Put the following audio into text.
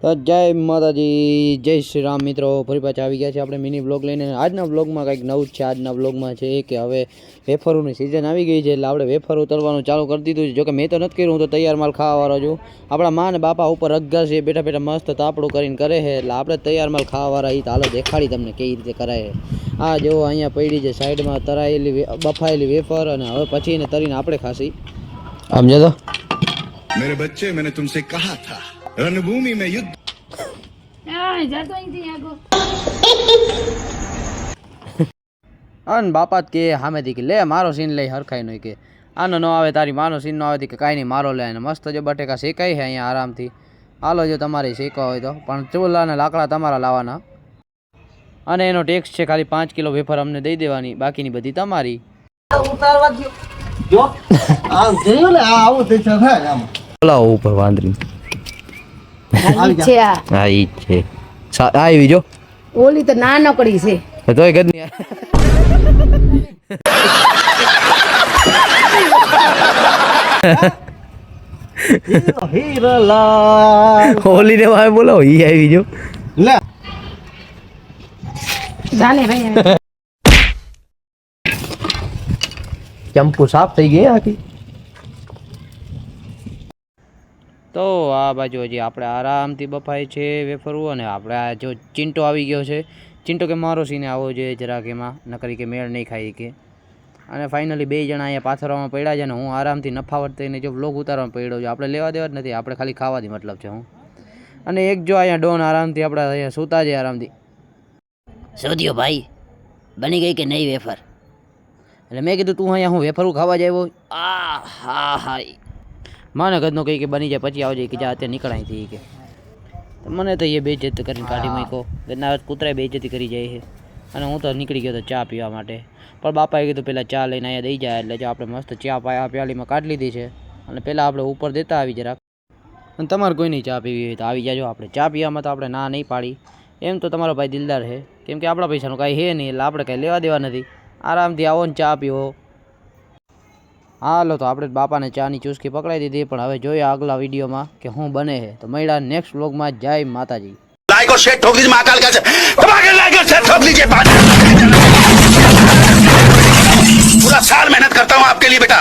તો જય માતાજી, જય શ્રી રામ મિત્રો. ફરી પાછા આવી ગયા છે આપણે મિની બ્લોગ લઈને. આજના બ્લોગમાં કંઈક નવું જ છે. આજના બ્લોગમાં છે કે હવે વેફરોની સિઝન આવી ગઈ છે, એટલે આપણે વેફર ઉતરવાનું ચાલુ કરી દીધું છે. જોકે મેં તો નથી કર્યું, હું તો તૈયાર માલ ખાવાવાળો છું. આપણા મા ને બાપા ઉપર અગ્ગા છે, બેઠા બેઠા મસ્ત તાપડું કરીને કરે છે, એટલે આપણે તૈયાર માલ ખાવાવાળા એ તો હાલો દેખાડી તમને કેવી રીતે કરાય. આ જો અહીંયા પડી છે સાઈડમાં તરાયેલી બફાયેલી વેફર, અને હવે પછી એને તરીને આપણે ખાસી. આમ જતો मेरे बच्चे मैंने तुमसे कहा था रणभूमि में युद्ध અન બાપા કે સામેથી કે લે મારો સીન લઈ હરખાઈ નો કે આનો ન આવે તારી માનો સીન ન આવે કે કાંઈ નહીં મારો લે. અને મસ્ત જો બટેકા શેકાય છે અહીંયા આરામથી. હાલો જો તમારે શેકવા હોય તો, પણ ચૂલા અને લાકડા તમારા લાવવાના. અને એનો ટેક્સ છે ખાલી 5 કિલો વેફર અમને દઈ દેવાની, બાકીની બધી તમારી. બોલાવો ઉપર વાંદરી હા ઈ છે આવી જો ઓલી તો નાનકડી છે તોય ગદની હોલી ને ભાઈ બોલાવો ઈ આવી જો લે જાને ભાઈ ચંપુ સાફ થઈ ગઈ આખી. તો આ બાજુ હજી આપણે આરામથી બફાય છે વેફરવું, અને આપણે આ જો ચિંટો આવી ગયો છે. ચિંટો કે મારો સીને આવો જોઈએ જરાક, એમાં નકરી કે મેળ નહીં ખાઈ કે. અને ફાઇનલી 2 જણા અહીંયા પાથરવામાં પડ્યા છે, ને હું આરામથી નફાવટ થઈને જો વ્લોગ ઉતારવામાં પડ્યો છું. આપણે લેવા દેવા જ નથી, આપણે ખાલી ખાવાથી મતલબ છે હું. અને એક જો અહીંયા ડોન આરામથી આપણે અહીંયા સૂતા છે આરામથી. શોધ્યો ભાઈ બની ગઈ કે નહીં વેફર? એટલે મેં કીધું તું અહીંયા હું વેફરું ખાવા જાય આ હા હા માને ગદનો કહી કે બની જાય પછી આવજે કે જા અત્યારે નીકળાય થઈ કે. તો મને તો એ બેઇજ્જત કરીને કાઢી મૂક્યો. ગદના કૂતરાએ બેઇજ્જતી કરી જાય છે. અને હું તો નીકળી ગયો તો ચા પીવા માટે, પણ બાપાએ કીધું પહેલાં ચા લઈને અહીંયા દઈ જાય. એટલે જો આપણે મસ્ત ચા પ્યાલીમાં કાઢી લીધી છે, અને પહેલાં આપણે ઉપર દેતા આવી જરાક. અને તમારે કોઈ નહીં ચા પીવી હોય તો આવી જાજો. આપણે ચા પીવામાં તો આપણે ના નહીં પાડી, એમ તો તમારો ભાઈ દિલદાર છે, કેમ કે આપણા પૈસાનું કાંઈ છે નહીં, એટલે આપણે કાંઈ લેવા દેવા નથી. આરામથી આવો ને ચા પીવો. હાલો તો આપણે બાપાને ચાની ચૂસકી પકડાઈ દીધી, પણ હવે જોઈએ આગલા વિડીયોમાં કે શું બને છે. તો મળ્યા નેક્સ્ટ વ્લોગમાં. જય માતાજી. लाइक और शेयर ठोक दीजिए महाकाल का लाइक और शेयर ठोक दीजिए पूरा साल मेहनत करता हूँ आपके लिए बेटा.